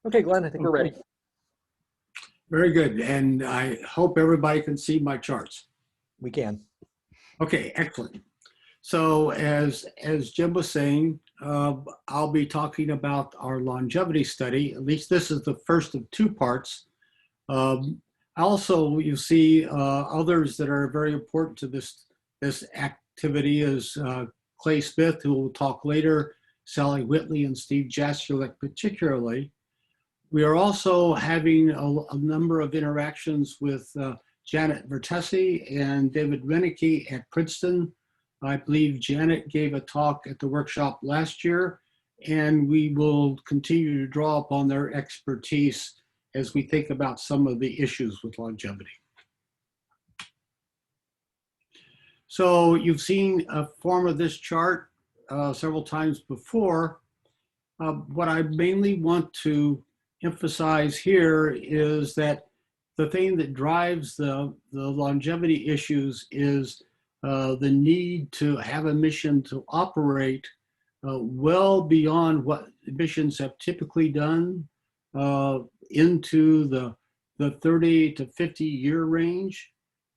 Okay, Glenn, I think we're ready. Very good. And I hope everybody can see my charts. We can. Okay, excellent. So as Jim was saying, I'll be talking about our longevity study. At least this is the first of two parts. Also, you see others that are very important to this activity is Clay Smith, who will talk later, Sally Whitley and Steve Jaskulek particularly. We are also having a number of interactions with Janet Vertesi and David Renicky at Princeton. I believe Janet gave a talk at the workshop last year, and we will continue to draw upon their expertise as we think about some of the issues with longevity. So you've seen a form of this chart several times before. What I mainly want to emphasize here is that the thing that drives the longevity issues is the need to have a mission to operate well beyond what missions have typically done into the 30 to 50 year range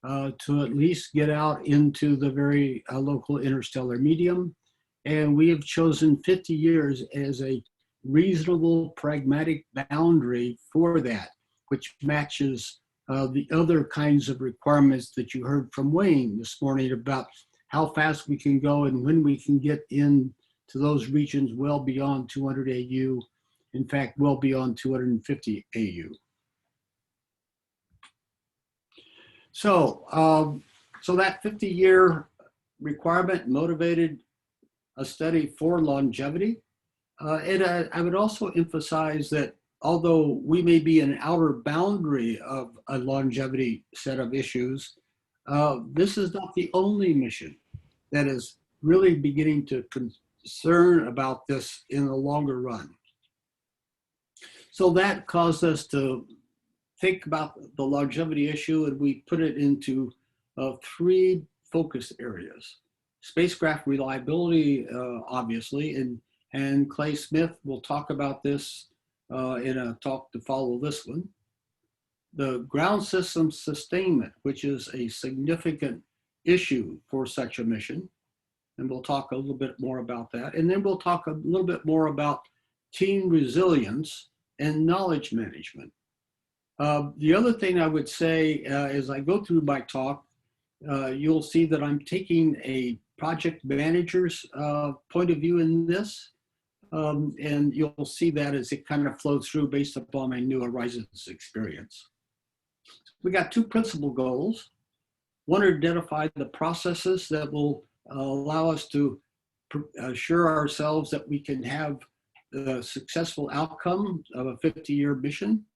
to at least get out into the very local interstellar medium. And we have chosen 50 years as a reasonable pragmatic boundary for that, which matches the other kinds of requirements that you heard from Wayne this morning about how fast we can go and when we can get into those regions well beyond 200 AU, in fact, well beyond 250 AU. So, so that 50-year requirement motivated a study for longevity. And I would also emphasize that although we may be an outer boundary of a longevity set of issues, this is not the only mission that is really beginning to concern about this in the longer run. So that caused us to think about the longevity issue, and we put it into three focus areas. Spacecraft reliability, obviously, and Clay Smith will talk about this in a talk to follow this one. The ground system sustainment, which is a significant issue for such a mission, and we'll talk a little bit more about that. And then we'll talk a little bit more about team resilience and knowledge management. The other thing I would say as I go through my talk, you'll see that I'm taking a project manager's point of view in this. And you'll see that as it kind of flows through based upon my New Horizons experience. We got two principal goals. One, to identify the processes that will allow us to assure ourselves that we can have the successful outcome of a 50-year mission.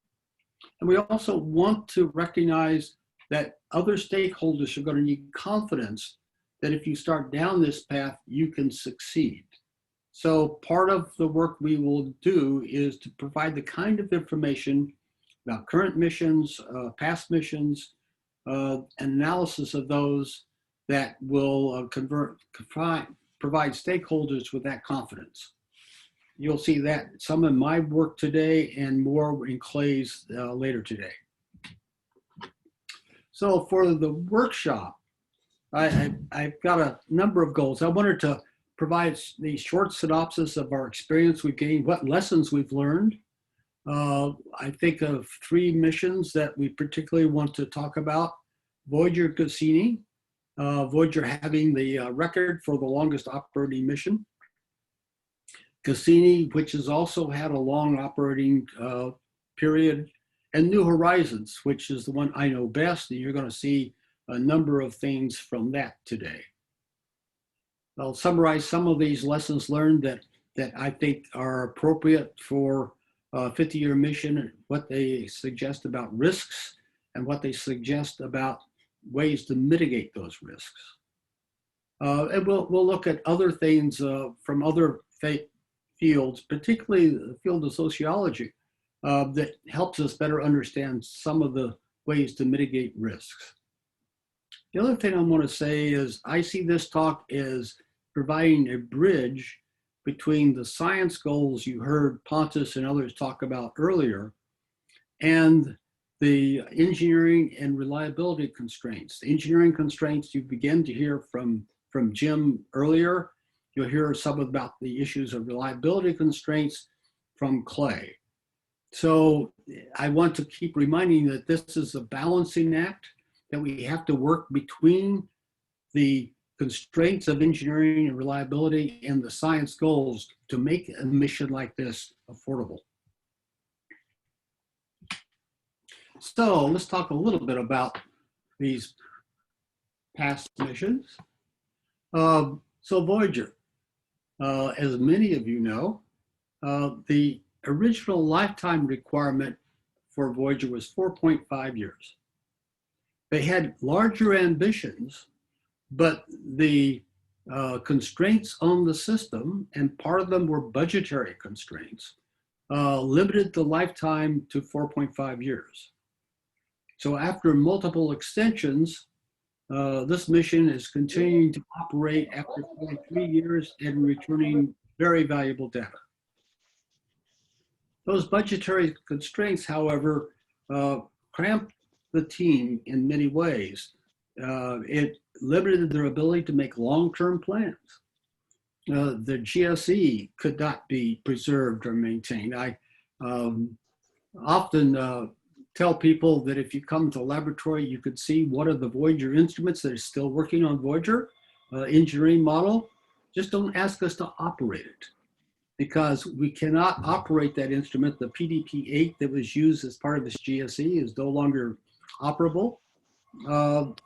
And we also want to recognize that other stakeholders are going to need confidence that if you start down this path, you can succeed. So part of the work we will do is to provide the kind of information about current missions, past missions, analysis of those that will provide stakeholders with that confidence. You'll see that some in my work today and more in Clay's later today. So for the workshop, I've got a number of goals. I wanted to provide the short synopsis of our experience we've gained, what lessons we've learned. I think of three missions that we particularly want to talk about. Voyager Cassini, Voyager having the record for the longest operating mission. Cassini, which has also had a long operating period, and New Horizons, which is the one I know best, and you're going to see a number of things from that today. I'll summarize some of these lessons learned that I think are appropriate for a 50-year mission, and what they suggest about risks and what they suggest about ways to mitigate those risks. And we'll look at other things from other fields, particularly the field of sociology, that helps us better understand some of the ways to mitigate risks. The other thing I want to say is I see this talk as providing a bridge between the science goals you heard Pontus and others talk about earlier and the engineering and reliability constraints. The engineering constraints you begin to hear from Jim earlier. You'll hear some about the issues of reliability constraints from Clay. So I want to keep reminding you that this is a balancing act, that we have to work between the constraints of engineering and reliability and the science goals to make a mission like this affordable. So let's talk a little bit about these past missions. So Voyager, as many of you know, the original lifetime requirement for Voyager was 4.5 years. They had larger ambitions, but the constraints on the system, and part of them were budgetary constraints, limited the lifetime to 4.5 years. So after multiple extensions, this mission is continuing to operate after 23 years and returning very valuable data. Those budgetary constraints, however, cramped the team in many ways. It limited their ability to make long-term plans. The GSE could not be preserved or maintained. I often tell people that if you come to the laboratory, you could see one of the Voyager instruments that is still working on Voyager, engineering model. Just don't ask us to operate it, because we cannot operate that instrument. The PDP-8 that was used as part of this GSE is no longer operable.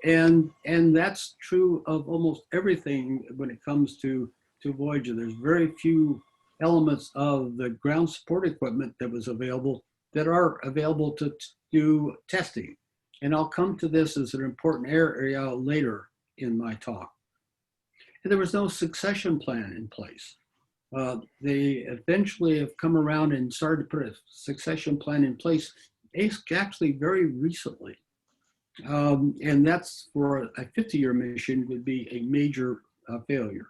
And that's true of almost everything when it comes to Voyager. There's very few elements of the ground support equipment that was available that are available to do testing. And I'll come to this as an important area later in my talk. And there was no succession plan in place. They eventually have come around and started to put a succession plan in place actually very recently. And that's for a 50-year mission would be a major failure.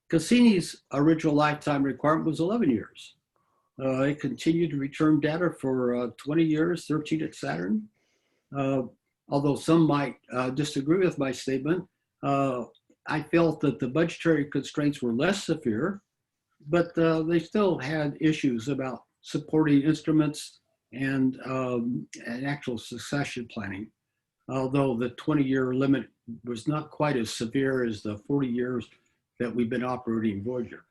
Cassini's original lifetime requirement was 11 years. It continued to return data for 20 years, 13 at Saturn. Although some might disagree with my statement, I felt that the budgetary constraints were less severe, but they still had issues about supporting instruments and actual succession planning, although the 20-year limit was not quite as severe as the 40 years that we've been operating Voyager.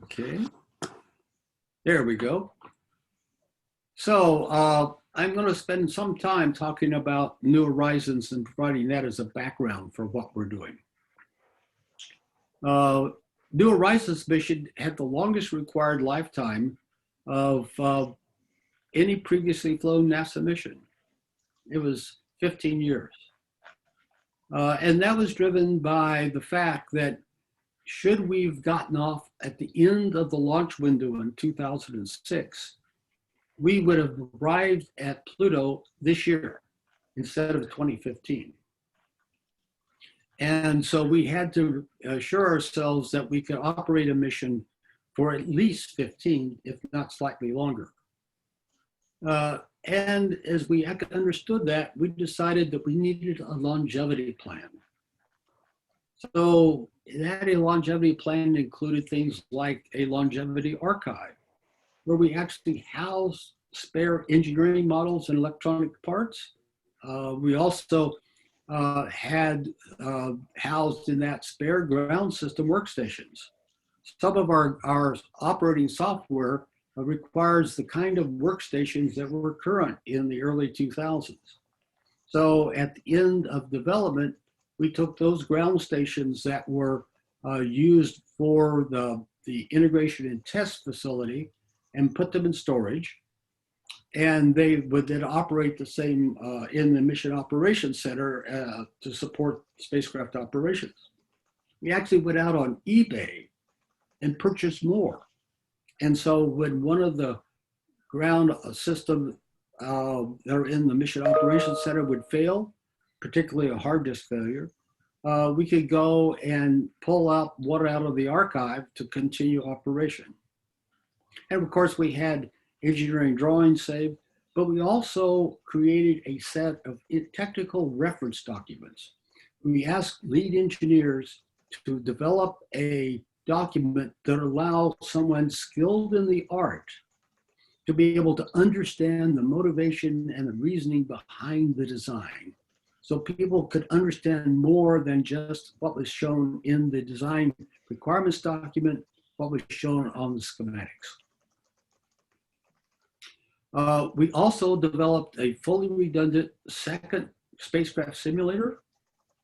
Okay, there we go. So I'm going to spend some time talking about New Horizons and providing that as a background for what we're doing. New Horizons mission had the longest required lifetime of any previously flown NASA mission. It was 15 years. And that was driven by the fact that should we've gotten off at the end of the launch window in 2006, we would have arrived at Pluto this year instead of 2015. And so we had to assure ourselves that we could operate a mission for at least 15, if not slightly longer. And as we understood that, we decided that we needed a longevity plan. So that longevity plan included things like a longevity archive, where we actually house spare engineering models and electronic parts. We also had housed in that spare ground system workstations. Some of our operating software requires the kind of workstations that were current in the early 2000s. So at the end of development, we took those ground stations that were used for the integration and test facility and put them in storage. And they would then operate the same in the Mission Operations Center to support spacecraft operations. We actually went out on eBay and purchased more. And so when one of the ground systems that are in the Mission Operations Center would fail, particularly a hard disk failure, we could go and pull out water out of the archive to continue operation. And of course, we had engineering drawings saved, but we also created a set of technical reference documents. We asked lead engineers to develop a document that allows someone skilled in the art to be able to understand the motivation and the reasoning behind the design. So people could understand more than just what was shown in the design requirements document, what was shown on the schematics. We also developed a fully redundant second spacecraft simulator.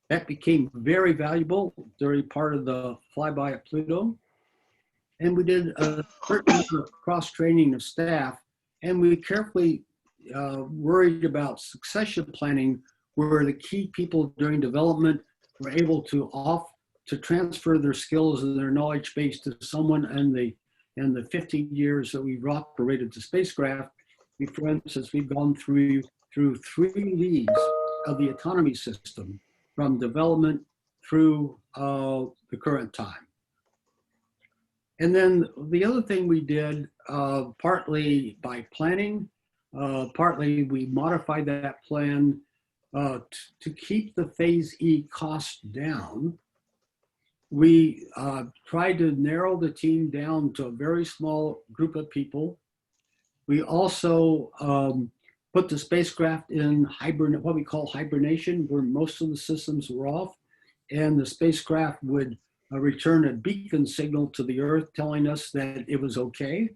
That became very valuable during part of the flyby at Pluto. And we did a certain cross-training of staff, and we carefully worried about succession planning, where the key people during development were able to transfer their skills and their knowledge base to someone in the 15 years that we've operated the spacecraft. For instance, we've gone through 3 leads of the autonomy system from development through the current time. And then the other thing we did, partly by planning, partly we modified that plan to keep the Phase E costs down. We tried to narrow the team down to a very small group of people. We also put the spacecraft in what we call hibernation, where most of the systems were off, and the spacecraft would return a beacon signal to the Earth telling us that it was okay,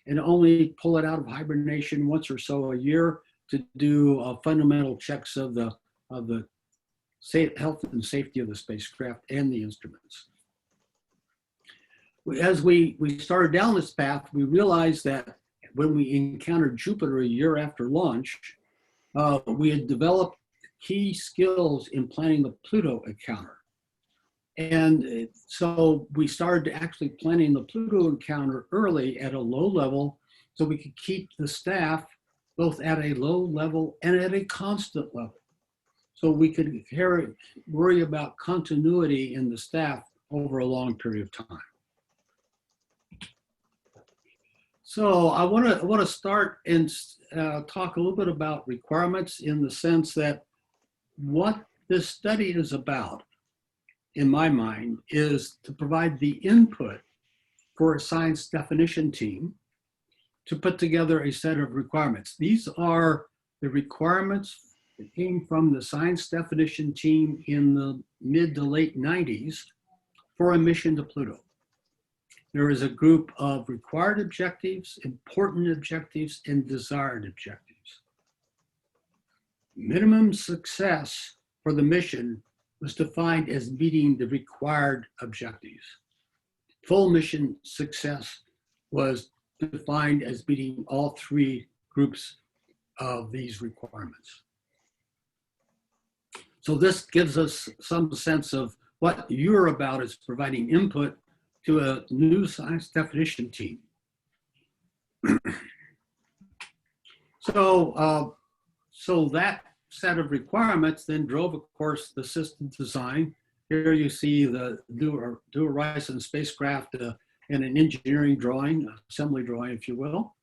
and only pull it out of hibernation once or so a year to do fundamental checks of the health and safety of the spacecraft and the instruments. As we started down this path, we realized that when we encountered Jupiter a year after launch, we had developed key skills in planning the Pluto encounter. And so we started actually planning the Pluto encounter early at a low level, so we could keep the staff both at a low level and at a constant level. So we could worry about continuity in the staff over a long period of time. So I want to start and talk a little bit about requirements, in the sense that what this study is about, in my mind, is to provide the input for a science definition team to put together a set of requirements. These are the requirements that came from the science definition team in the mid to late 90s for a mission to Pluto. There is a group of required objectives, important objectives, and desired objectives. Minimum success for the mission was defined as meeting the required objectives. Full mission success was defined as meeting all 3 groups of these requirements. So this gives us some sense of what you're about, is providing input to a new science definition team. So that set of requirements then drove, of course, the system design. Here you see the New Horizons spacecraft in an engineering drawing, assembly drawing, if you will,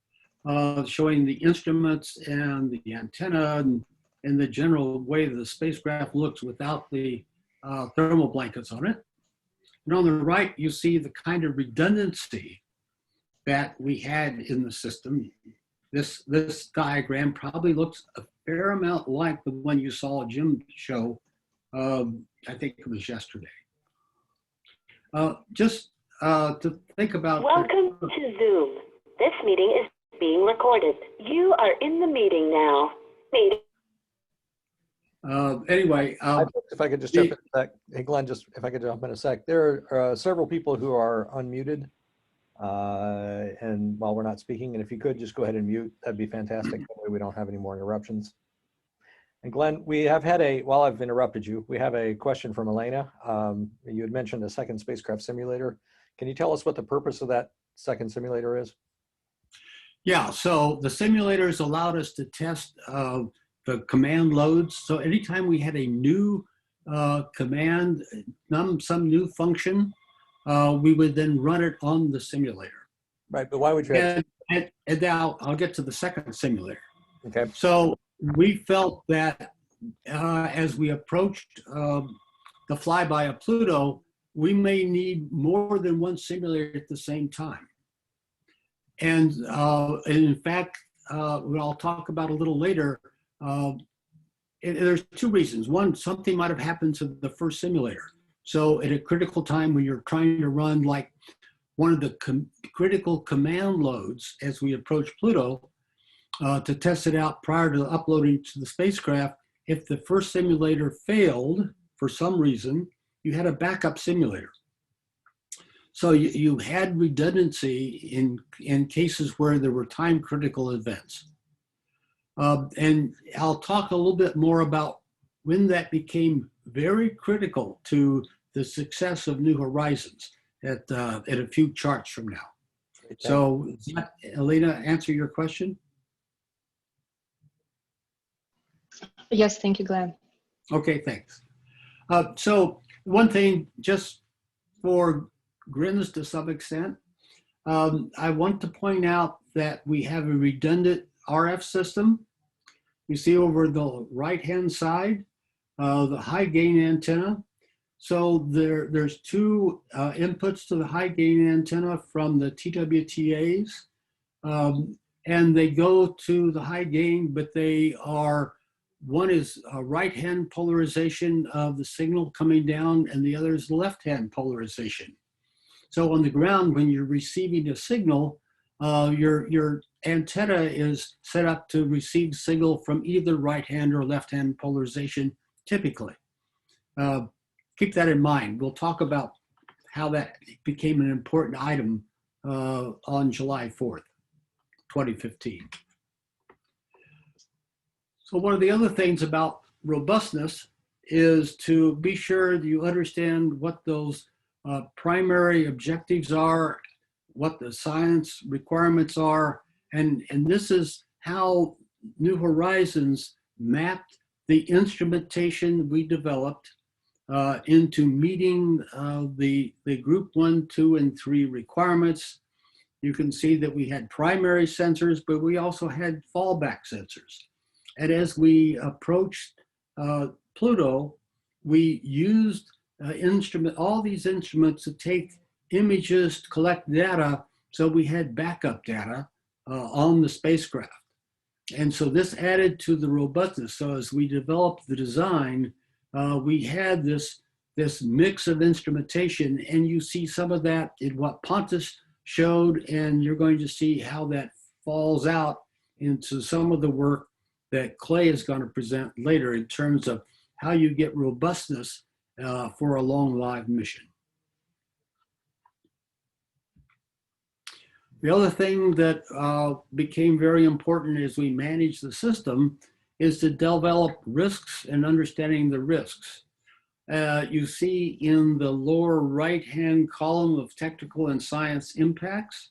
showing the instruments and the antenna and the general way the spacecraft looks without the thermal blankets on it. And on the right, you see the kind of redundancy that we had in the system. This diagram probably looks a fair amount like the one you saw Jim show, I think it was yesterday. Just to think about— Welcome to Zoom. This meeting is being recorded. You are in the meeting now. Anyway, if I could just jump in a sec. Hey, Glenn, just if I could jump in a sec. There are several people who are unmuted, and while we're not speaking, and if you could just go ahead and mute, that'd be fantastic. That way we don't have any more interruptions. And Glenn, we have had while I've interrupted you, we have a question from Elena. You had mentioned a second spacecraft simulator. Can you tell us what the purpose of that second simulator is? Yeah, so the simulators allowed us to test the command loads. So anytime we had a new command, some new function, we would then run it on the simulator. Right, but why would you have? And now I'll get to the second simulator. Okay. So we felt that as we approached the flyby of Pluto, we may need more than one simulator at the same time. And in fact, what I'll talk about a little later, there's two reasons. One, something might have happened to the first simulator. So at a critical time when you're trying to run like one of the critical command loads as we approach Pluto to test it out prior to uploading to the spacecraft, if the first simulator failed for some reason, you had a backup simulator. So you had redundancy in cases where there were time critical events. And I'll talk a little bit more about when that became very critical to the success of New Horizons at a few charts from now. Okay. So does that, Elena, answer your question? Yes, thank you, Glenn. Okay, thanks. So one thing, just for grins to some extent, I want to point out that we have a redundant RF system. You see over the right-hand side, the high gain antenna. So there's two inputs to the high gain antenna from the TWTAs, and they go to the high gain, but they are, one is a right-hand polarization of the signal coming down, and the other is left-hand polarization. So on the ground, when you're receiving a signal, your antenna is set up to receive signal from either right-hand or left-hand polarization, typically. Keep that in mind. We'll talk about how that became an important item on July 4th, 2015. So one of the other things about robustness is to be sure that you understand what those primary objectives are, what the science requirements are, and this is how New Horizons mapped the instrumentation we developed into meeting the group 1, 2, and 3 requirements. You can see that we had primary sensors, but we also had fallback sensors. And as we approached Pluto, we used all these instruments to take images, to collect data, so we had backup data on the spacecraft. And so this added to the robustness. So as we developed the design, we had this mix of instrumentation, and you see some of that in what Pontus showed, and you're going to see how that falls out into some of the work that Clay is going to present later in terms of how you get robustness for a long live mission. The other thing that became very important as we manage the system is to develop risks and understanding the risks. You see in the lower right-hand column of technical and science impacts,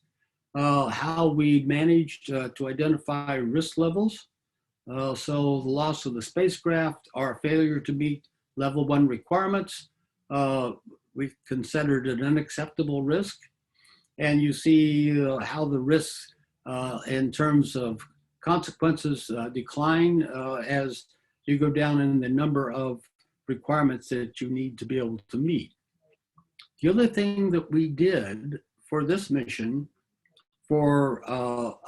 how we managed to identify risk levels. So the loss of the spacecraft, our failure to meet level 1 requirements, we considered an unacceptable risk. And you see how the risks in terms of consequences decline as you go down in the number of requirements that you need to be able to meet. The other thing that we did for this mission, for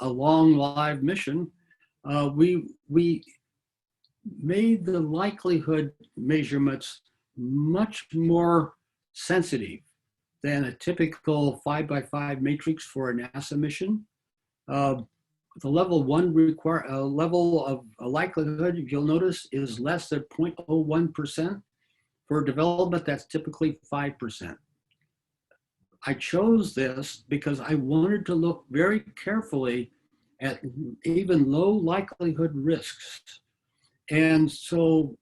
a long live mission, we made the likelihood measurements much more sensitive than a typical 5x5 matrix for a NASA mission. The level 1 level of likelihood, if you'll notice, is less than 0.01%. For development, that's typically 5%. I chose this because I wanted to look very carefully at even low likelihood risks. And so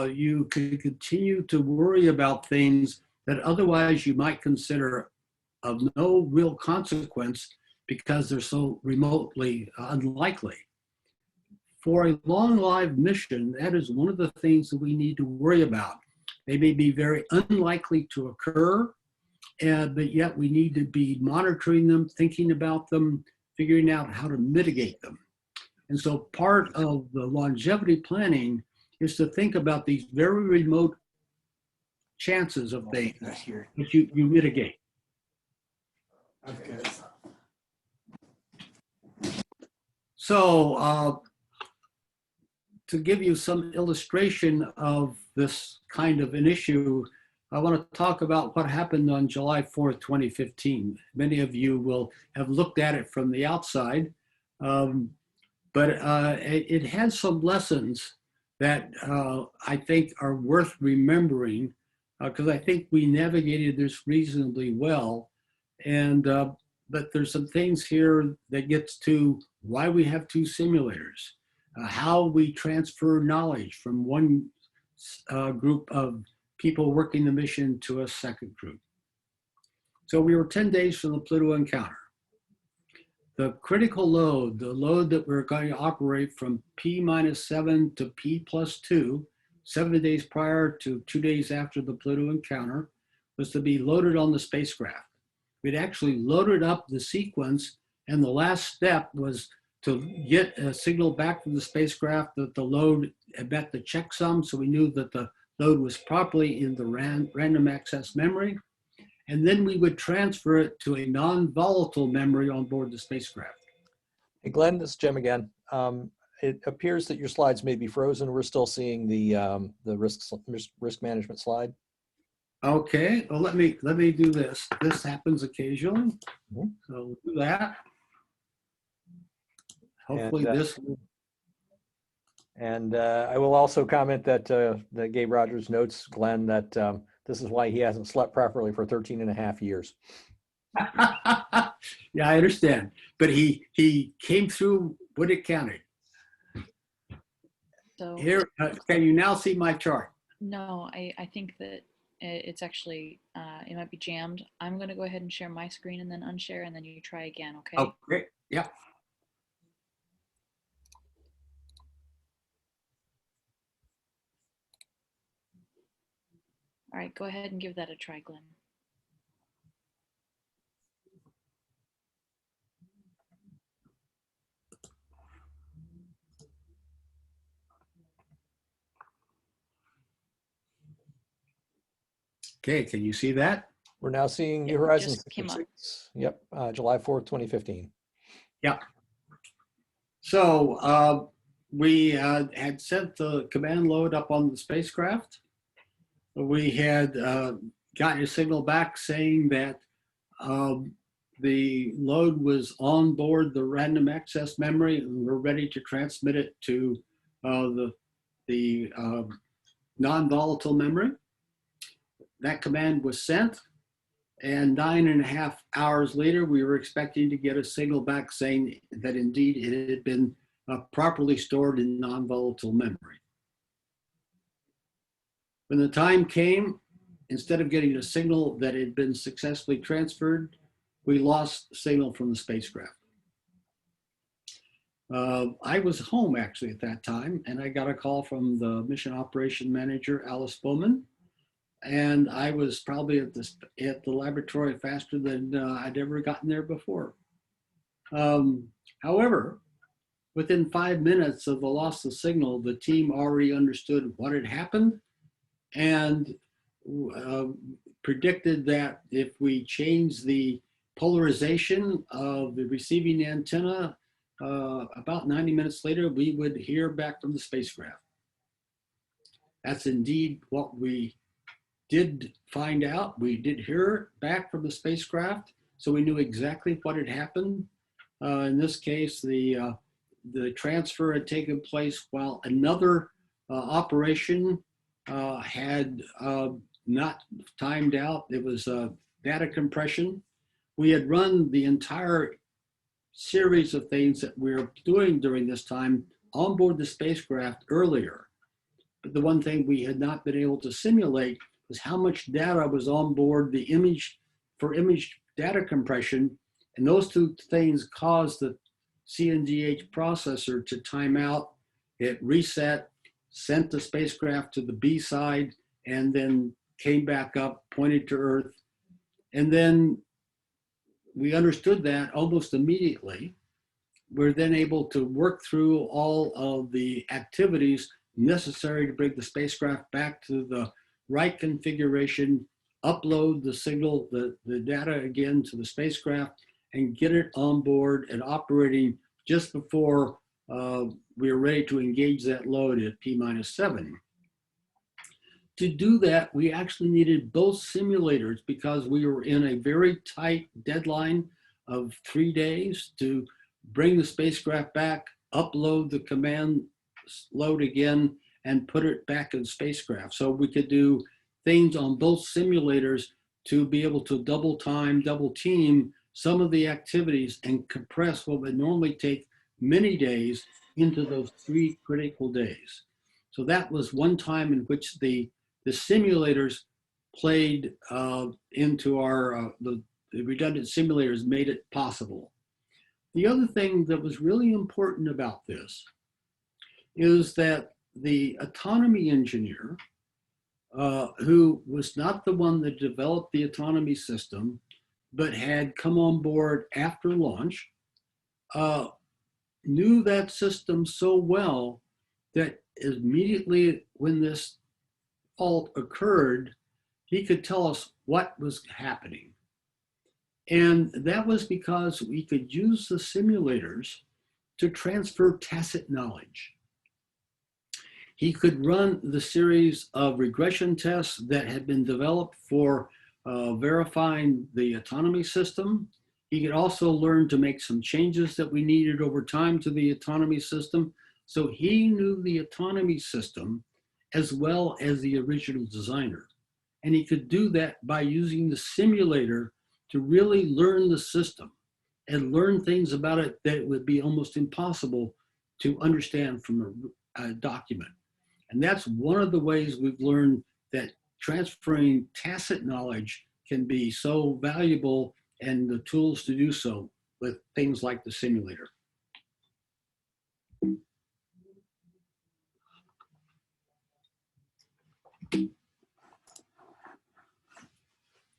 you can continue to worry about things that otherwise you might consider of no real consequence because they're so remotely unlikely. for a long-lived mission, that is one of the things that we need to worry about. They may be very unlikely to occur, but yet we need to be monitoring them, thinking about them, figuring out how to mitigate them. And so part of the longevity planning is to think about these very remote chances of things that you mitigate. Okay. So to give you some illustration of this kind of an issue, I want to talk about what happened on July 4th, 2015. Many of you will have looked at it from the outside, but it had some lessons that I think are worth remembering, because I think we navigated this reasonably well. And but there's some things here that gets to why we have two simulators, how we transfer knowledge from one group of people working the mission to a second group. So we were 10 days from the Pluto encounter. The critical load, the load that we're going to operate from P-7 to P+2, 7 days prior to 2 days after the Pluto encounter, was to be loaded on the spacecraft. We'd actually loaded up the sequence, and the last step was to get a signal back from the spacecraft that the load had met the checksum, so we knew that the load was properly in the random access memory. And then we would transfer it to a non-volatile memory on board the spacecraft. Hey, Glenn, this is Jim again. It appears that your slides may be frozen. We're still seeing the risk management slide. Okay, well, let me do this. This happens occasionally, so we'll do that. Hopefully this will. And I will also comment that that Gabe Rogers notes, Glenn, that this is why he hasn't slept properly for 13.5 years. Yeah, I understand. But he came through when it counted. So Here, can you now see my chart? no, I think that it's actually, it might be jammed. I'm going to go ahead and share my screen and then unshare, and then you try again, okay? Oh, great. Yeah. All right, go ahead and give that a try, Glenn. Okay, can you see that? We're now seeing New It Horizons just came up. 6. Yep, July 4th, 2015. Yeah. So we had sent the command load up on the spacecraft. We had gotten a signal back saying that the load was on board the random access memory, and we're ready to transmit it to the non-volatile memory. That command was sent, and 9.5 hours later, we were expecting to get a signal back saying that indeed it had been properly stored in non-volatile memory. When the time came, instead of getting a signal that had been successfully transferred, we lost the signal from the spacecraft. I was home actually at that time, and I got a call from the mission operation manager, Alice Bowman, and I was probably at the laboratory faster than I'd ever gotten there before. However, within 5 minutes of the loss of signal, the team already understood what had happened and predicted that if we changed the polarization of the receiving antenna, about 90 minutes later, we would hear back from the spacecraft. That's indeed what we did find out. We did hear back from the spacecraft, so we knew exactly what had happened. In this case, the transfer had taken place while another operation had not timed out. It was data compression. We had run the entire series of things that we were doing during this time on board the spacecraft earlier. But the one thing we had not been able to simulate was how much data was on board the image data compression. And those two things caused the CNDH processor to time out It reset, sent the spacecraft to the B side, and then came back up, pointed to Earth. And then we understood that almost immediately. We're then able to work through all of the activities necessary to bring the spacecraft back to the right configuration, upload the signal, the data again to the spacecraft, and get it on board and operating just before we were ready to engage that load at P-7. To do that, we actually needed both simulators because we were in a very tight deadline of 3 days to bring the spacecraft back, upload the command load again, and put it back in the spacecraft. So we could do things on both simulators to be able to double time, double team some of the activities and compress what would normally take many days into those 3 critical days. So that was one time in which the simulators played into our, the redundant simulators made it possible. The other thing that was really important about this is that the autonomy engineer, who was not the one that developed the autonomy system, but had come on board after launch, knew that system so well that immediately when this fault occurred, he could tell us what was happening. And that was because we could use the simulators to transfer tacit knowledge. He could run the series of regression tests that had been developed for verifying the autonomy system. He could also learn to make some changes that we needed over time to the autonomy system. So he knew the autonomy system as well as the original designer. And he could do that by using the simulator to really learn the system and learn things about it that would be almost impossible to understand from a document. And that's one of the ways we've learned that transferring tacit knowledge can be so valuable, and the tools to do so with things like the simulator.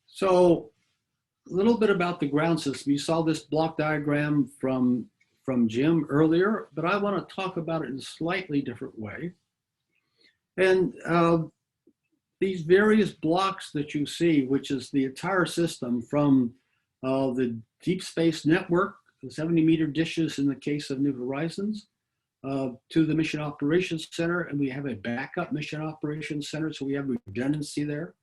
So a little bit about the ground system. You saw this block diagram from Jim earlier, but I want to talk about it in a slightly different way. And these various blocks that you see, which is the entire system from the Deep Space Network, the 70-meter dishes in the case of New Horizons, to the Mission Operations Center, and we have a backup Mission Operations Center, so we have redundancy there,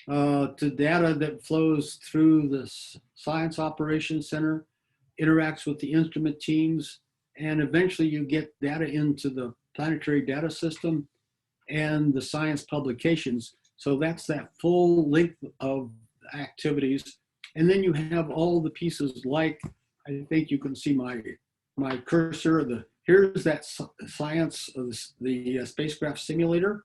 to data that flows through the Science Operations Center, interacts with the instrument teams, and eventually you get data into the planetary data system and the science publications. So that's that full length of activities. And then you have all the pieces like, I think you can see my cursor, here's that science of the spacecraft simulator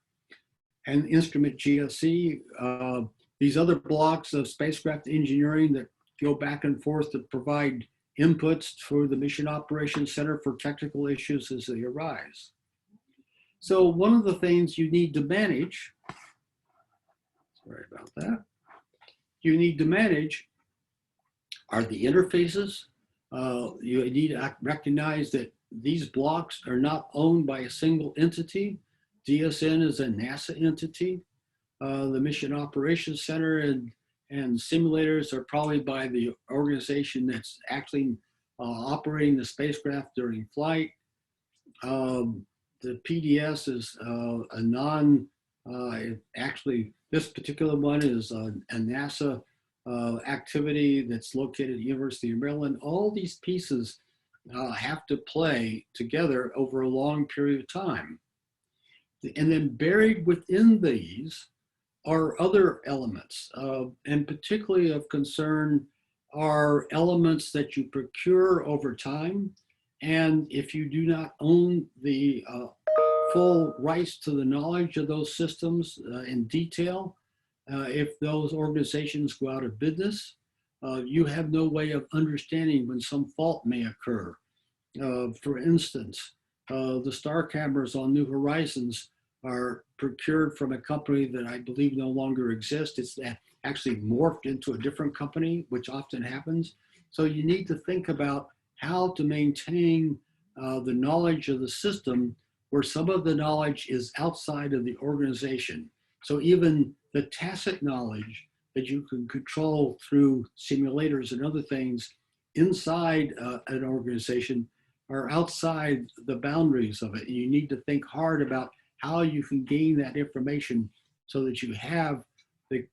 and instrument GSE. These other blocks of spacecraft engineering that go back and forth to provide inputs for the Mission Operations Center for technical issues as they arise. So one of the things you need to manage, sorry about that, you need to manage are the interfaces. You need to recognize that these blocks are not owned by a single entity. DSN is a NASA entity. The Mission Operations Center and simulators are probably by the organization that's actually operating the spacecraft during flight. The PDS is actually this particular one is a NASA activity that's located at the University of Maryland. All these pieces have to play together over a long period of time. And then buried within these are other elements, and particularly of concern are elements that you procure over time. And if you do not own the full rights to the knowledge of those systems in detail, if those organizations go out of business, you have no way of understanding when some fault may occur. For instance, The star cameras on New Horizons are procured from a company that I believe no longer exists. It's actually morphed into a different company, which often happens. So you need to think about how to maintain the knowledge of the system where some of the knowledge is outside of the organization. So even the tacit knowledge that you can control through simulators and other things inside an organization are outside the boundaries of it. And you need to think hard about how you can gain that information so that you have the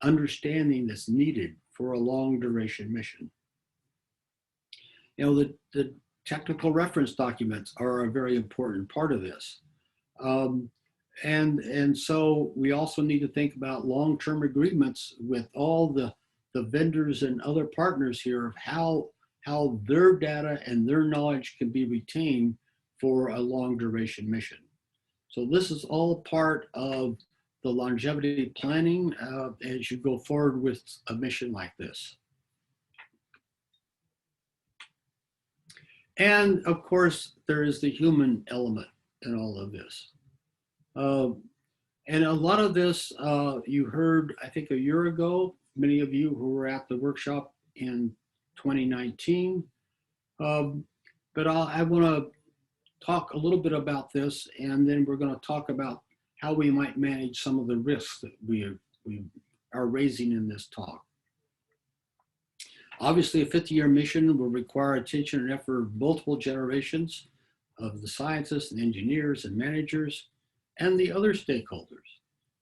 understanding that's needed for a long duration mission. You know, the technical reference documents are a very important part of this. And so we also need to think about long-term agreements with all the vendors and other partners here of how their data and their knowledge can be retained for a long duration mission. So this is all part of the longevity planning as you go forward with a mission like this. And of course, there is the human element in all of this. And a lot of this you heard, I think, a year ago, many of you who were at the workshop in 2019. But I want to talk a little bit about this, and then we're going to talk about how we might manage some of the risks that we are raising in this talk. Obviously, a 50-year mission will require attention and effort of multiple generations of the scientists and engineers and managers and the other stakeholders.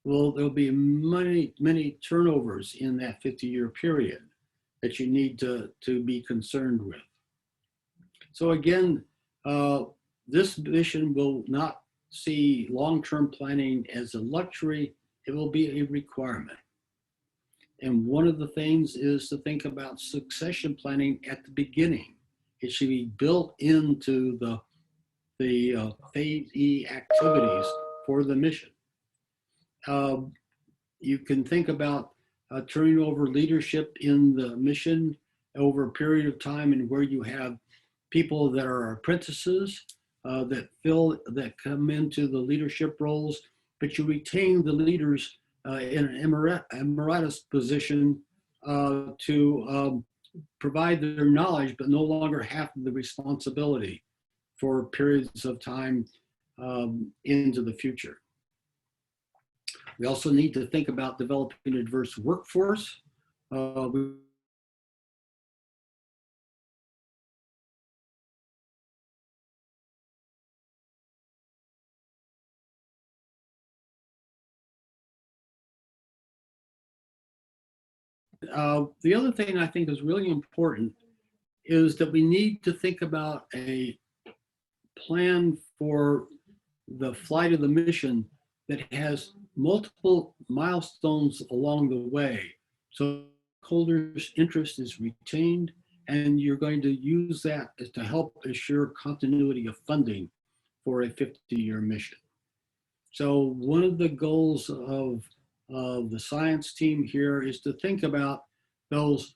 Well, there'll be many turnovers in that 50-year period that you need to be concerned with. So again, this mission will not see long-term planning as a luxury, it will be a requirement. And one of the things is to think about succession planning at the beginning. It should be built into the phase E activities for the mission. You can think about turning over leadership in the mission over a period of time, and where you have people that are apprentices that come into the leadership roles, but you retain the leaders in an emeritus position to provide their knowledge, but no longer have the responsibility for periods of time into the future. We also need to think about developing a diverse workforce. The other thing I think is really important is that we need to think about a plan for the flight of the mission that has multiple milestones along the way. So holders' interest is retained, and you're going to use that to help assure continuity of funding for a 50-year mission. So one of the goals of the science team here is to think about those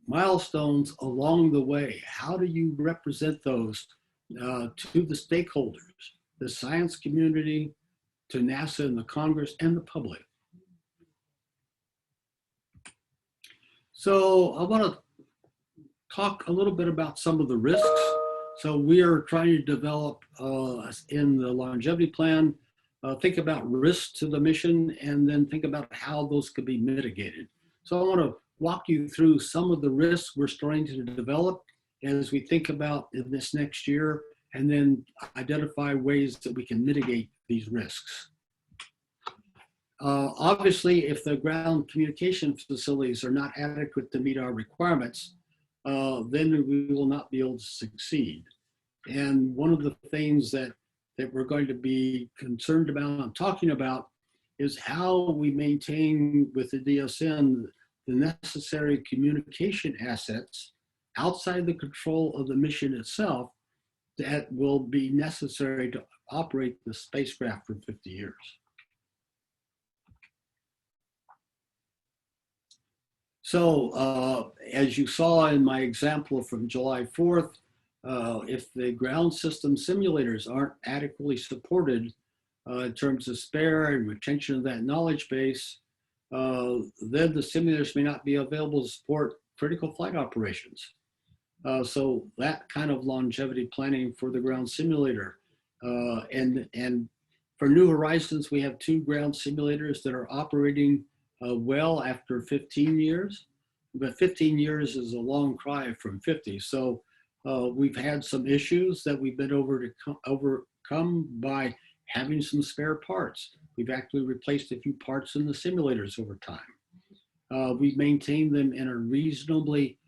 milestones along the way. How do you represent those to the stakeholders, the science community, to NASA and the Congress and the public? So I want to talk a little bit about some of the risks. So we are trying to develop in the longevity plan, think about risks to the mission, and then think about how those could be mitigated. So I want to walk you through some of the risks we're starting to develop as we think about in this next year, and then identify ways that we can mitigate these risks. Obviously, if the ground communication facilities are not adequate to meet our requirements, then we will not be able to succeed. And one of the things that we're going to be concerned about and talking about is how we maintain with the DSN the necessary communication assets outside the control of the mission itself that will be necessary to operate the spacecraft for 50 years. So as you saw in my example from July 4th, If the ground system simulators aren't adequately supported in terms of spare and retention of that knowledge base, then the simulators may not be available to support critical flight operations. So that kind of longevity planning for the ground simulator. And for New Horizons, we have 2 ground simulators that are operating well after 15 years. But 15 years is a long cry from 50. So we've had some issues that we've been overcome by having some spare parts. We've actually replaced a few parts in the simulators over time. We've maintained them in a reasonably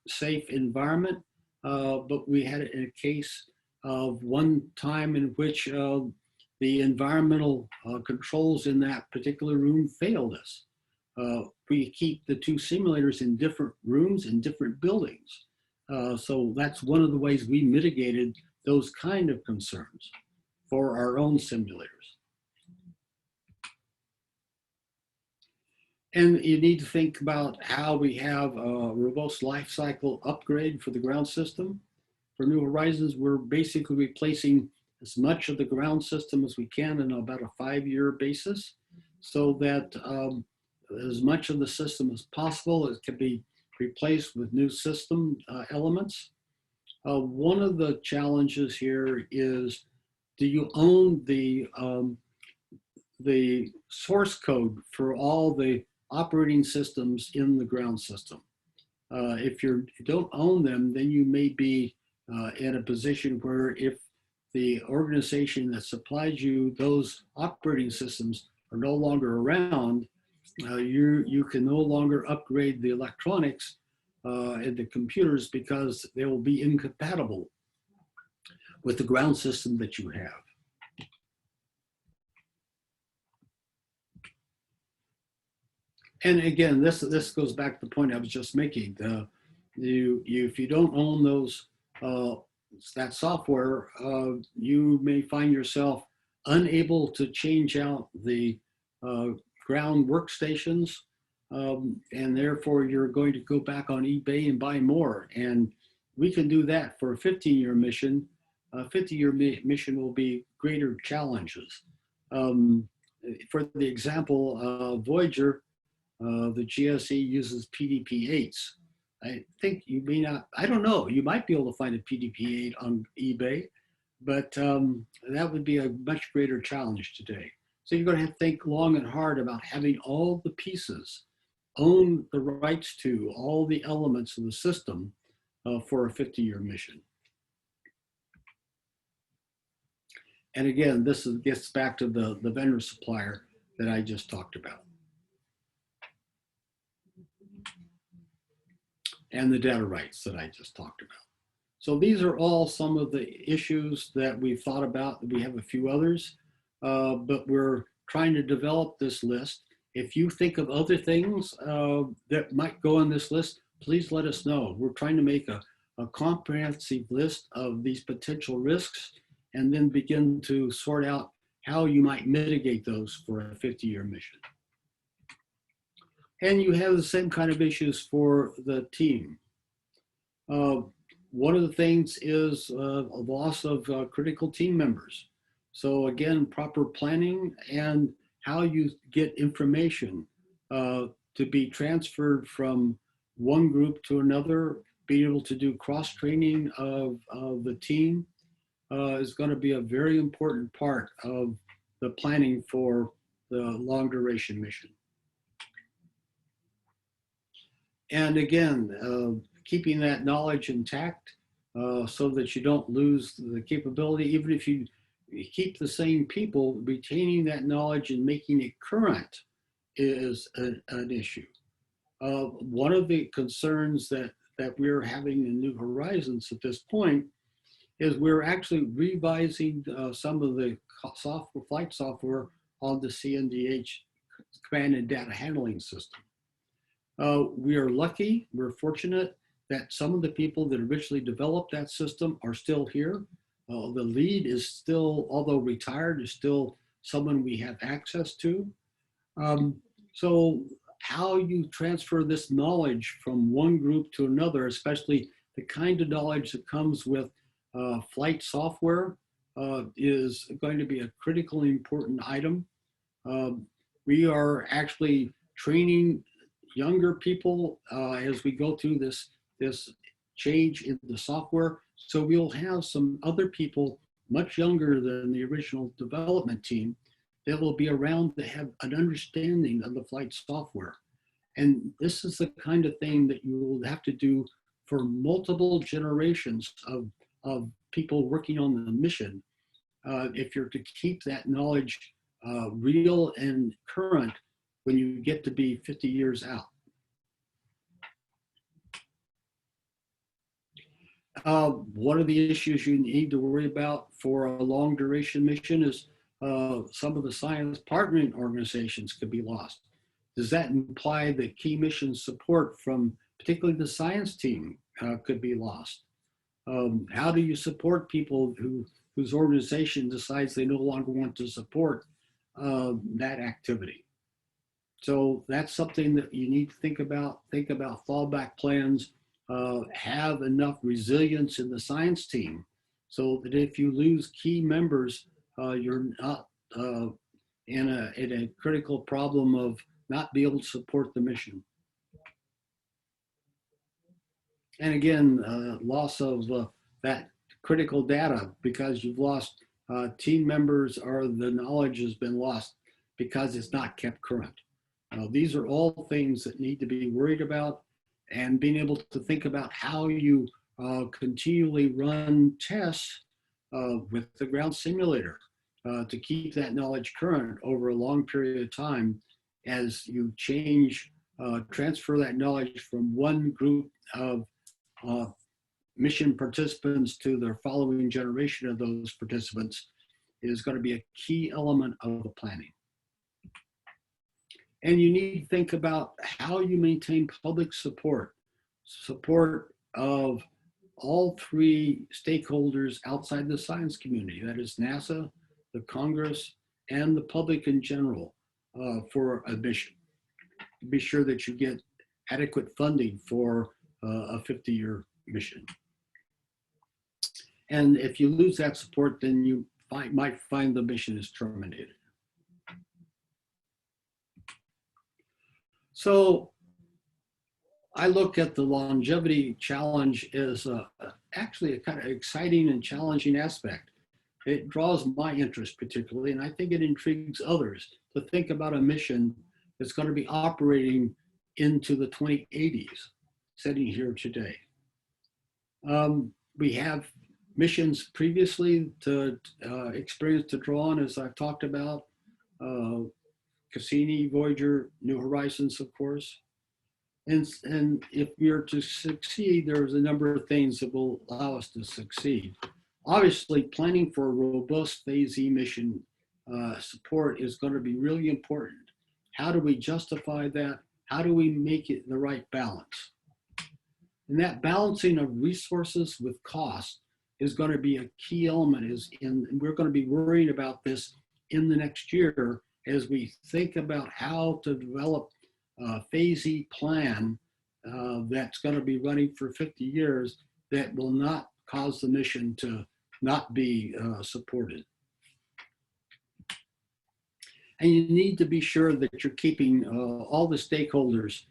safe environment, but we had a case of one time in which the environmental controls in that particular room failed us. We keep the 2 simulators in different rooms in different buildings. So that's one of the ways we mitigated those kind of concerns for our own simulators. And you need to think about how we have a robust life cycle upgrade for the ground system. For New Horizons, we're basically replacing as much of the ground system as we can in about a 5-year basis, so that as much of the system as possible, it can be replaced with new system elements. One of the challenges here is, do you own the source code for all the operating systems in the ground system? If you don't own them, then you may be in a position where if the organization that supplies you those operating systems are no longer around, you can no longer upgrade the electronics and the computers because they will be incompatible with the ground system that you have. And again, this goes back to the point I was just making. If you don't own those that software, you may find yourself unable to change out the ground workstations, and therefore you're going to go back on eBay and buy more. And we can do that for a 15-year mission. A 50-year mission will be greater challenges. For the example, Voyager, the GSE uses PDP-8s. I think you may not, I don't know, you might be able to find a PDP-8 on eBay, but that would be a much greater challenge today. So you're going to have to think long and hard about having all the pieces, own the rights to all the elements of the system for a 50-year mission. And again, this gets back to the vendor supplier that I just talked about. And the data rights that I just talked about. So these are all some of the issues that we've thought about. We have a few others, but we're trying to develop this list. If you think of other things that might go on this list, please let us know. We're trying to make a comprehensive list of these potential risks and then begin to sort out how you might mitigate those for a 50-year mission. And you have the same kind of issues for the team. One of the things is a loss of critical team members. So again, proper planning and how you get information to be transferred from one group to another, being able to do cross-training of the team is going to be a very important part of the planning for the long duration mission. And again, keeping that knowledge intact so that you don't lose the capability, even if you keep the same people, retaining that knowledge and making it current is an issue. One of the concerns that we're having in New Horizons at this point is we're actually revising some of the flight software on the CNDH command and data handling system. We are lucky, we're fortunate that some of the people that originally developed that system are still here. The lead is still, although retired, is still someone we have access to. So how you transfer this knowledge from one group to another, especially the kind of knowledge that comes with flight software is going to be a critically important item. We are actually training younger people as we go through this change in the software. So we'll have some other people much younger than the original development team that will be around to have an understanding of the flight software. And this is the kind of thing that you will have to do for multiple generations of people working on the mission if you're to keep that knowledge real and current when you get to be 50 years out. One of the issues you need to worry about for a long duration mission is some of the science partnering organizations could be lost. Does that imply that key mission support from particularly the science team could be lost? How do you support people whose organization decides they no longer want to support that activity? So that's something that you need to think about fallback plans, have enough resilience in the science team so that if you lose key members, you're not in a critical problem of not be able to support the mission. And again, loss of that critical data because you've lost team members or the knowledge has been lost because it's not kept current. These are all things that need to be worried about, and being able to think about how you continually run tests with the ground simulator to keep that knowledge current over a long period of time as you change, transfer that knowledge from one group of mission participants to the following generation of those participants is going to be a key element of the planning. And you need to think about how you maintain public support of all three stakeholders outside the science community, that is NASA, the Congress, and the public in general for a mission. Be sure that you get adequate funding for a 50-year mission. And if you lose that support, then you might find the mission is terminated. So I look at the longevity challenge as actually a kind of exciting and challenging aspect. It draws my interest particularly, and I think it intrigues others to think about a mission that's going to be operating into the 2080s, sitting here today. We have missions previously to experience to draw on, as I've talked about, Cassini, Voyager, New Horizons, of course. And if we are to succeed, there's a number of things that will allow us to succeed. Obviously, planning for a robust Phase E mission support is going to be really important. How do we justify that? How do we make it the right balance? And that balancing of resources with cost is going to be a key element, and we're going to be worrying about this in the next year as we think about how to develop a Phase E plan that's going to be running for 50 years that will not cause the mission to not be supported. And you need to be sure that you're keeping all the stakeholders,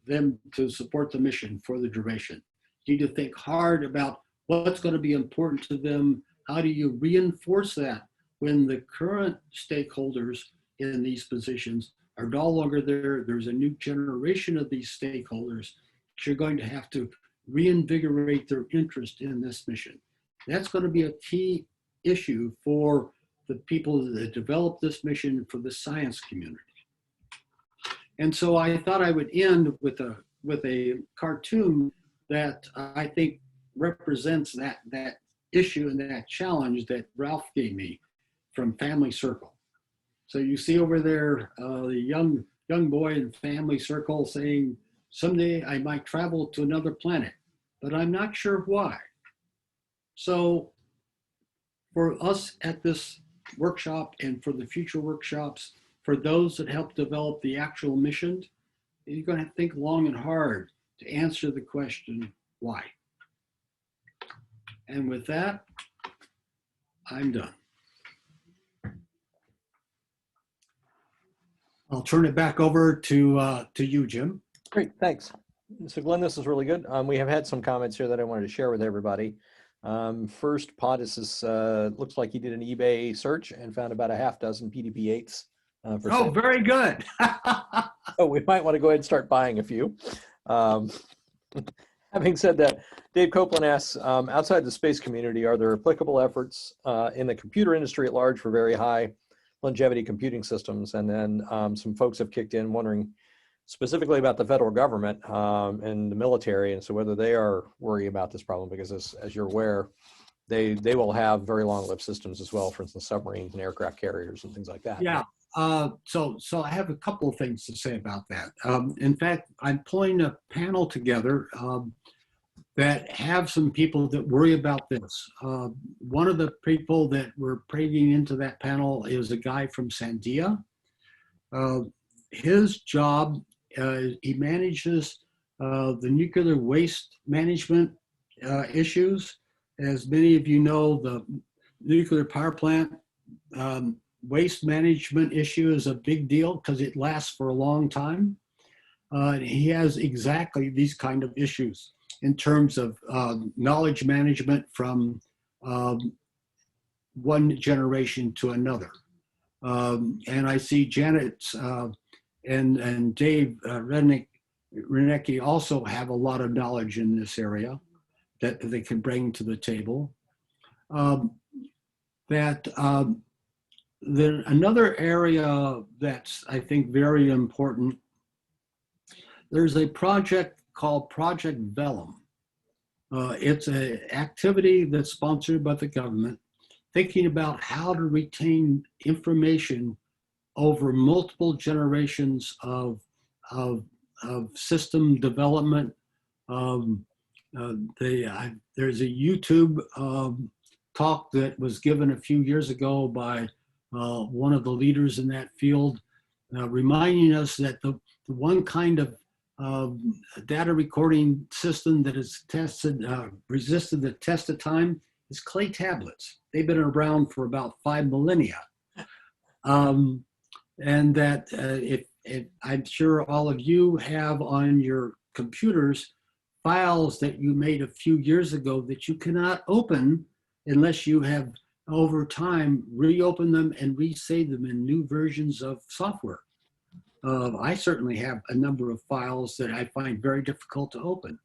them to support the mission for the duration. You need to think hard about what's going to be important to them. How do you reinforce that when the current stakeholders in these positions are no longer there? There's a new generation of these stakeholders. You're going to have to reinvigorate their interest in this mission. That's going to be a key issue for the people that develop this mission for the science community. And so I thought I would end with a cartoon that I think represents that issue and that challenge that Ralph gave me from Family Circle. So you see over there the young boy in Family Circle saying, someday I might travel to another planet, but I'm not sure why. So for us at this workshop and for the future workshops, for those that help develop the actual mission, you're going to think long and hard. to answer the question, why? And with that, I'm done. I'll turn it back over to you, Jim. Great, thanks. So Glenn, this is really good. We have had some comments here that I wanted to share with everybody. First, Pontus looks like he did an eBay search and found about a half dozen PDP-8s. For Oh, sale. very good. So we might want to go ahead and start buying a few. Having said that, Dave Copeland asks, outside the space community, are there applicable efforts in the computer industry at large for very high longevity computing systems? And then some folks have kicked in wondering specifically about the federal government and the military, and so whether they are worried about this problem, because as you're aware, they will have very long-lived systems as well, for instance, submarines and aircraft carriers and things like that. Yeah. So I have a couple of things to say about that. In fact, I'm pulling a panel together that have some people that worry about this. One of the people that we're bringing into that panel is a guy from Sandia. His job, he manages the nuclear waste management issues. As many of you know, the nuclear power plant waste management issue is a big deal because it lasts for a long time. He has exactly these kind of issues in terms of knowledge management from one generation to another. And I see Janet and Dave Renecki also have a lot of knowledge in this area that they can bring to the table. Then another area that's, I think, very important, there's a project called Project Vellum. It's an activity that's sponsored by the government, thinking about how to retain information over multiple generations of system development. There's a YouTube talk that was given a few years ago by one of the leaders in that field, reminding us that the one kind of data recording system that is resisted the test of time is clay tablets. They've been around for about 5 millennia. And that if I'm sure all of you have on your computers files that you made a few years ago that you cannot open unless you have over time reopen them and resave them in new versions of software. I certainly have a number of files that I find very difficult to open.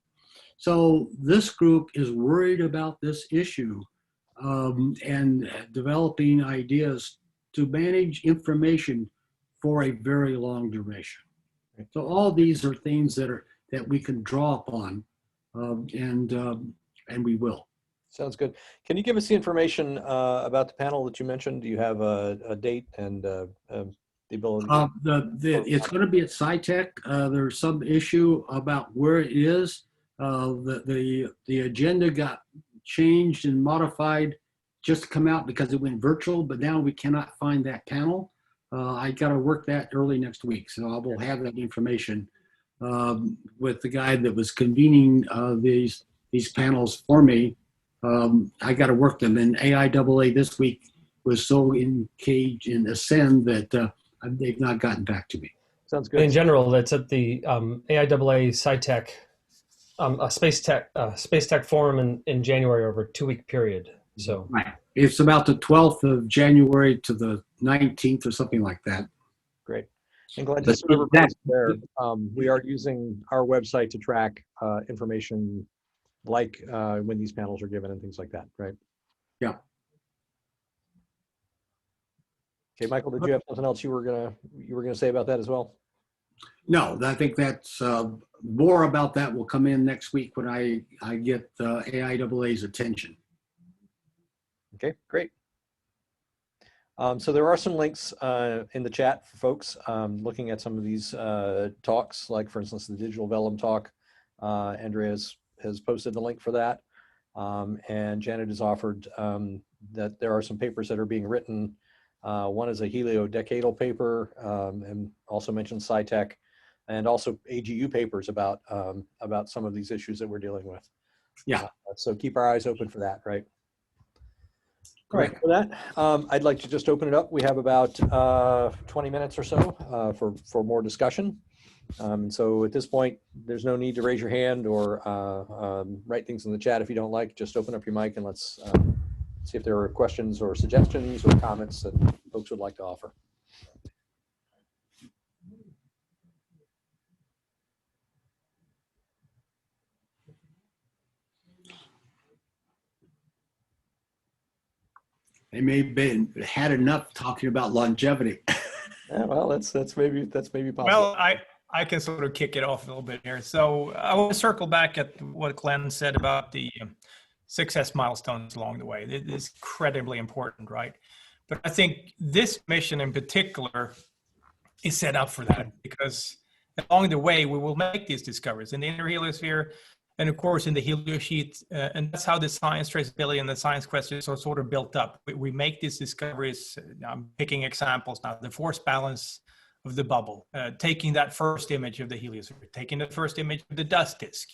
So this group is worried about this issue and developing ideas to manage information for a very long duration. So all these are things that we can draw upon, and we will. Sounds good. Can you give us the information about the panel that you mentioned? Do you have a date and the ability? It's going to be at SciTech. There's some issue about where it is. The agenda got changed and modified just to come out because it went virtual, but now we cannot find that panel. I got to work that early next week, so I will have that information with the guy that was convening these panels for me. I got to work them, and AIAA this week was so engaged in Ascend that they've not gotten back to me. Sounds good. In general, that's at the AIAA SciTech, Space Tech Forum in January over a 2-week period. So right, it's about the 12th of January to the 19th or something like that. Great. And Glenn, just so everybody's there, we are using our website to track information like when these panels are given and things like that, right? Yeah. Okay, Michael, did you have something else you were gonna say about that as well? No, I think that's more about that will come in next week when I get AIAA's attention. Okay, great. So there are some links in the chat for folks looking at some of these talks, like for instance, the Digital Vellum talk. Andrea has posted the link for that. And Janet has offered that there are some papers that are being written. One is a heliodecadal paper and also mentions SciTech. and also AGU papers about some of these issues that we're dealing with. Yeah. So keep our eyes open for that, right? Great. For that, I'd like to just open it up. We have about 20 minutes or so for more discussion. So at this point, there's no need to raise your hand or write things in the chat if you don't like. Just open up your mic and let's see if there are questions or suggestions or comments that folks would like to offer. They may have had enough talking about longevity. Yeah, well, that's maybe possible. Well, I can sort of kick it off a little bit here. So I want to circle back at what Glenn said about the success milestones along the way. It is incredibly important, right? But I think this mission in particular is set up for that, because along the way we will make these discoveries in the inner heliosphere, and of course in the heliosheet, and that's how the science traceability and the science questions are sort of built up. We make these discoveries. I'm picking examples now: the force balance of the bubble, taking that first image of the heliosphere, taking the first image of the dust disk,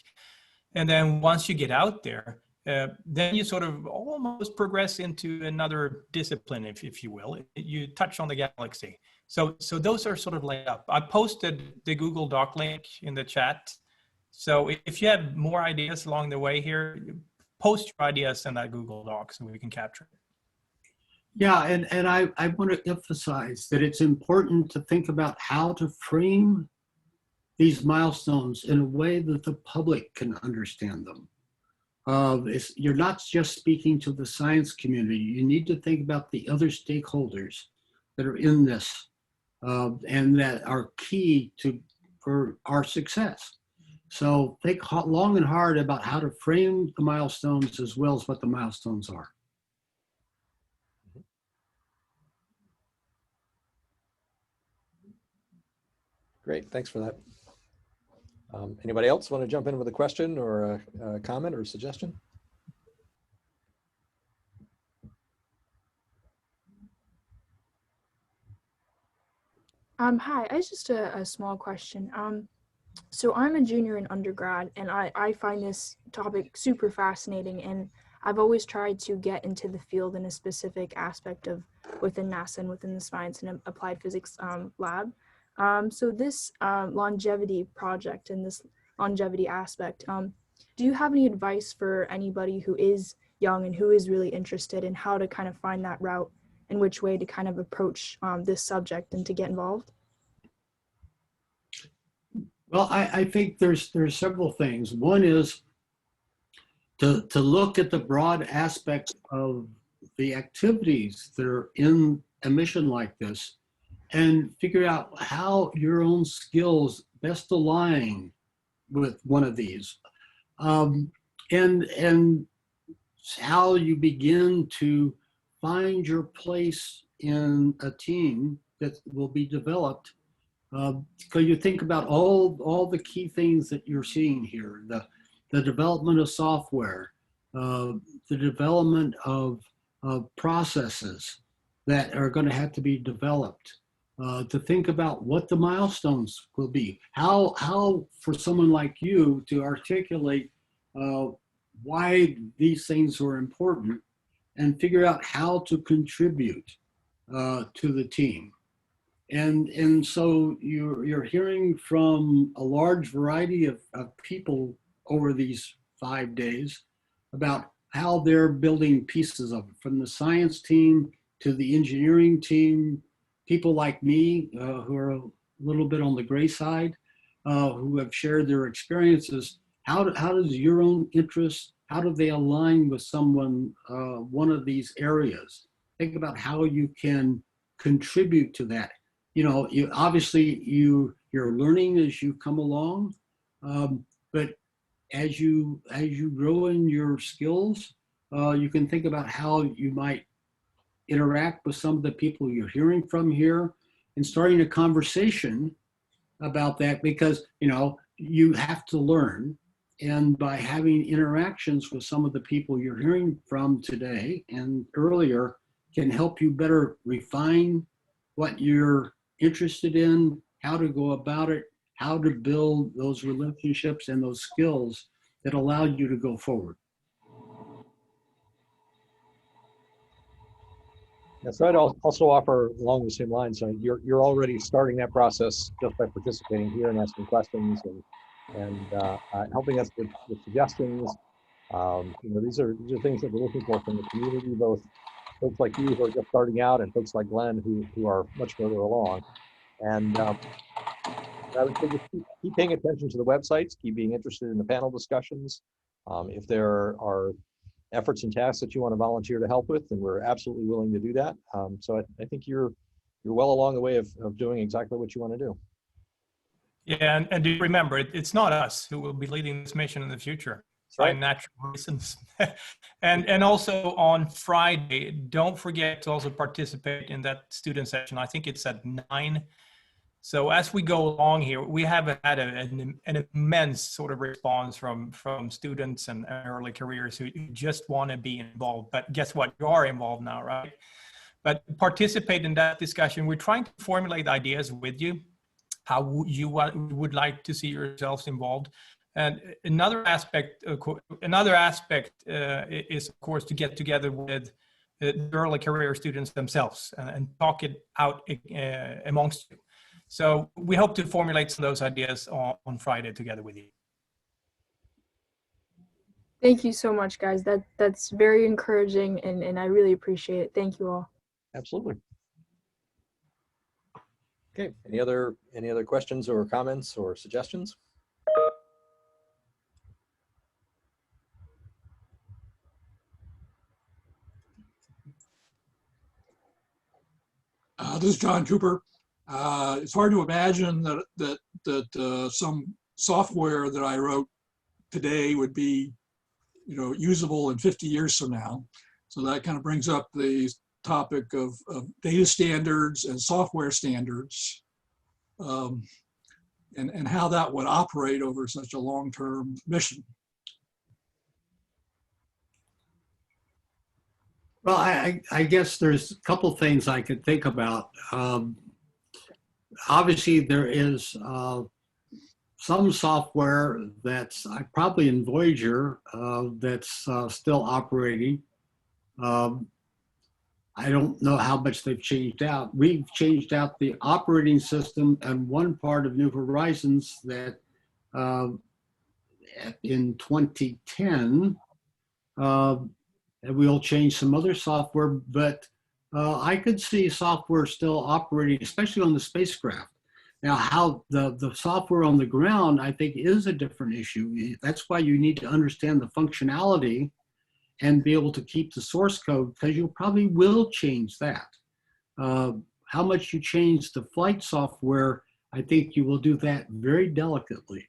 and then once you get out there, then you sort of almost progress into another discipline, if you will. You touch on the galaxy. So those are sort of laid up. I posted the Google Doc link in the chat. So if you have more ideas along the way here, post your ideas in that Google Doc so we can capture it. Yeah, and I want to emphasize that it's important to think about how to frame these milestones in a way that the public can understand them. You're not just speaking to the science community. You need to think about the other stakeholders that are in this and that are key for our success. So think long and hard about how to frame the milestones as well as what the milestones are. Great, thanks for that. Anybody else want to jump in with a question or a comment or a suggestion? Hi, it's just a small question. So I'm a junior in undergrad, and I find this topic super fascinating, and I've always tried to get into the field in a specific aspect of within NASA and within the science and applied physics lab. So this longevity project and this longevity aspect, do you have any advice for anybody who is young and who is really interested in how to kind of find that route and which way to kind of approach this subject and to get involved? Well, I think there's several things. One is to look at the broad aspect of the activities that are in a mission like this and figure out how your own skills best align with one of these. And how you begin to find your place in a team that will be developed. Because you think about all the key things that you're seeing here, the development of software, the development of processes that are going to have to be developed, to think about what the milestones will be, how for someone like you to articulate why these things are important and figure out how to contribute to the team. And so you're hearing from a large variety of people over these 5 days about how they're building pieces of it, from the science team to the engineering team, people like me who are a little bit on the gray side, who have shared their experiences. How does your own interests, how do they align with someone, one of these areas? Think about how you can contribute to that. You know, you're learning as you come along, but as you grow in your skills, you can think about how you might interact with some of the people you're hearing from here and starting a conversation about that, because you have to learn, and by having interactions with some of the people you're hearing from today and earlier can help you better refine what you're interested in, how to go about it, how to build those relationships and those skills that allow you to go forward. Yeah, so I'd also offer along the same lines. So you're already starting that process just by participating here and asking questions and helping us with suggestions. These are things that we're looking for from the community, both folks like you who are just starting out and folks like Glenn who are much further along. And I would say just keep paying attention to the websites, keep being interested in the panel discussions. If there are efforts and tasks that you want to volunteer to help with, then we're absolutely willing to do that. So I think you're well along the way of doing exactly what you want to do. Yeah, and do remember, it's not us who will be leading this mission in the future. By natural reasons. and also on Friday, don't forget to also participate in that student session. I think it's at 9. So as we go along here, we have had an immense sort of response from students and early careers who just want to be involved. But guess what? You are involved now, right? But participate in that discussion. We're trying to formulate ideas with you, how you would like to see yourselves involved. And another aspect is, of course, to get together with the early career students themselves and talk it out amongst you. So we hope to formulate some of those ideas on Friday together with you. Thank you so much, guys. That's very encouraging, and I really appreciate it. Thank you all. Absolutely. Okay. Any other questions or comments or suggestions? This is John Cooper. It's hard to imagine that some software that I wrote today would be, usable in 50 years from now. So that kind of brings up the topic of data standards and software standards, and how that would operate over such a long-term mission. Well, I guess there's a couple things I could think about. Obviously, there is some software that's probably in Voyager that's still operating. I don't know how much they've changed out. We've changed out the operating system and one part of New Horizons that in 2010, and we'll change some other software, but I could see software still operating, especially on the spacecraft. Now, how the software on the ground, I think, is a different issue. That's why you need to understand the functionality and be able to keep the source code, because you probably will change that. How much you change the flight software, I think you will do that very delicately.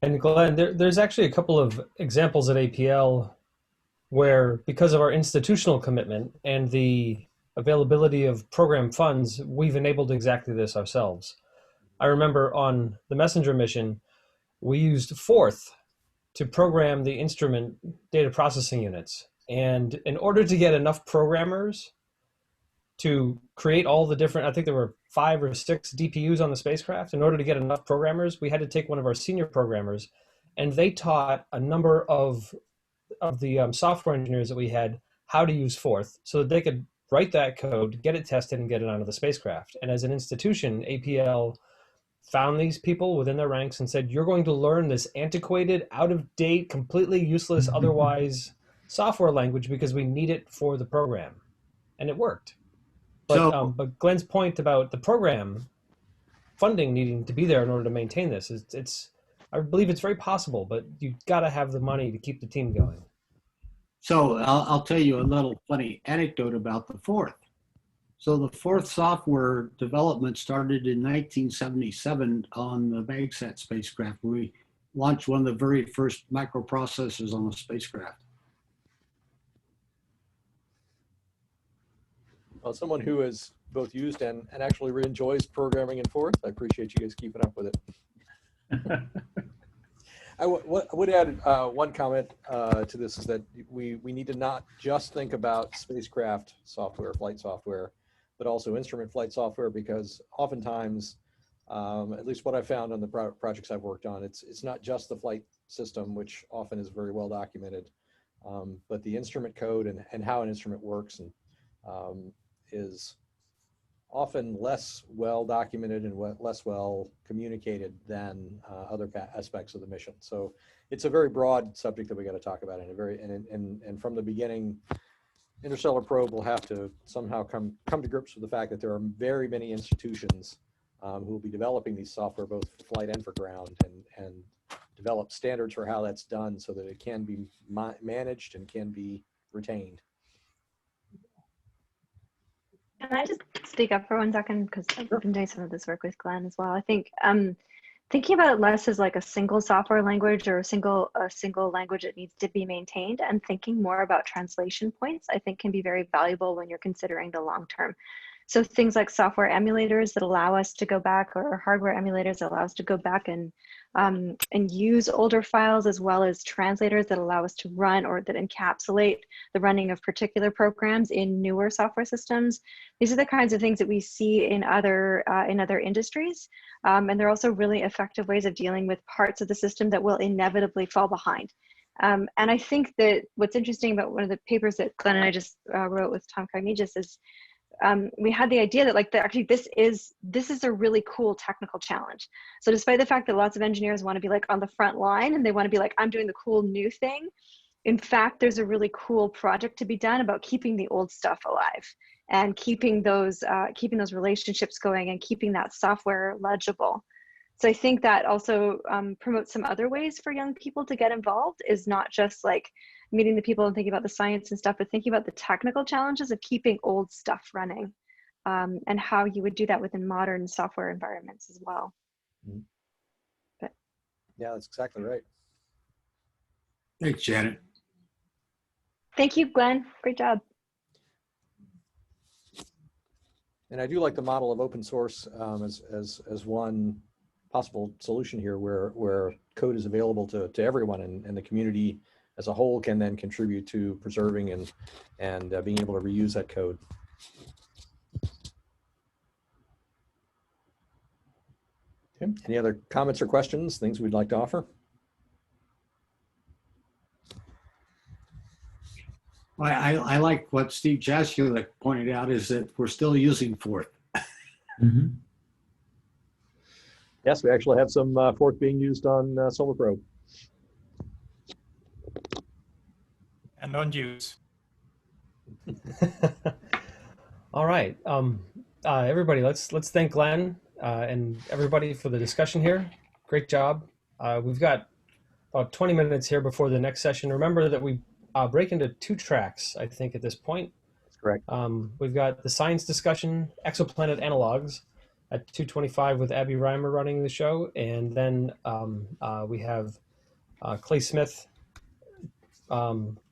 And Glenn, there's actually a couple of examples at APL where, because of our institutional commitment and the availability of program funds, we've enabled exactly this ourselves. I remember on the Messenger mission, we used Forth to program the instrument data processing units. And in order to get enough programmers to create all the different, I think there were 5 or 6 DPUs on the spacecraft. In order to get enough programmers, we had to take one of our senior programmers, and they taught a number of the software engineers that we had how to use Forth so that they could write that code, get it tested, and get it onto the spacecraft. And as an institution, APL found these people within their ranks and said, you're going to learn this antiquated, out-of-date, completely useless, otherwise software language because we need it for the program. And it worked. But Glenn's point about the program funding needing to be there in order to maintain this, I believe it's very possible, but you've got to have the money to keep the team going. So I'll tell you a little funny anecdote about the Forth. So the Forth software development started in 1977 on the MagSat spacecraft. We launched one of the very first microprocessors on the spacecraft. Well, someone who has both used and actually really enjoys programming in Forth, I appreciate you guys keeping up with it. I would add one comment to this, is that we need to not just think about spacecraft software, flight software, but also instrument flight software, because oftentimes At least what I found on the projects I've worked on, it's not just the flight system, which often is very well documented, but the instrument code and how an instrument works and is often less well documented and less well communicated than other aspects of the mission. So it's a very broad subject that we got to talk about, and from the beginning, Interstellar Probe will have to somehow come to grips with the fact that there are very many institutions who will be developing these software both for flight and for ground, and develop standards for how that's done so that it can be managed and can be retained. Can I just speak up for 1 second? Because I've been doing some of this work with Glen as well. I think thinking about it less as like a single software language or a single language that needs to be maintained, and thinking more about translation points, I think can be very valuable when you're considering the long term. So things like software emulators that allow us to go back, or hardware emulators that allow us to go back and use older files, as well as translators that allow us to run or that encapsulate the running of particular programs in newer software systems. These are the kinds of things that we see in other industries. And they're also really effective ways of dealing with parts of the system that will inevitably fall behind. And I think that what's interesting about one of the papers that Glen and I just wrote with Tom Cognegis is we had the idea that actually this is a really cool technical challenge. So despite the fact that lots of engineers want to be like on the front line and they want to be like, I'm doing the cool new thing, in fact, there's a really cool project to be done about keeping the old stuff alive and keeping those relationships going and keeping that software legible. So I think that also promotes some other ways for young people to get involved, is not just like meeting the people and thinking about the science and stuff, but thinking about the technical challenges of keeping old stuff running, and how you would do that within modern software environments as well. Mm-hmm. But yeah, that's exactly right. Thanks, Janet. Thank you, Glen. Great job. And I do like the model of open source as one possible solution here, where code is available to everyone, and the community as a whole can then contribute to preserving and being able to reuse that code. Okay. Any other comments or questions, things we'd like to offer? Well, I like what Steve Jaskulak pointed out, is that we're still using Forth. Mm-hmm. Yes, we actually have some Forth being used on Solar Probe. And on Jews. All right, everybody, let's thank Glen and everybody for the discussion here. Great job. We've got about 20 minutes here before the next session. Remember that we break into 2 tracks, I think, at this point. That's correct. We've got the science discussion, exoplanet analogs, at 2:25 with Abby Reimer running the show, and then we have Clay Smith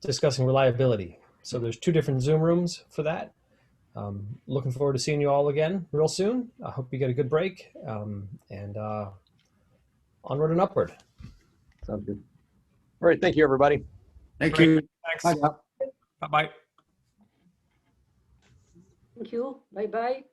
discussing reliability. So there's 2 different Zoom rooms for that. Looking forward to seeing you all again real soon. I hope you get a good break, and onward and upward. Sounds good. All right, thank you, everybody. Thank Great. you. Thanks. Bye now. Bye-bye. Thank you. Bye-bye.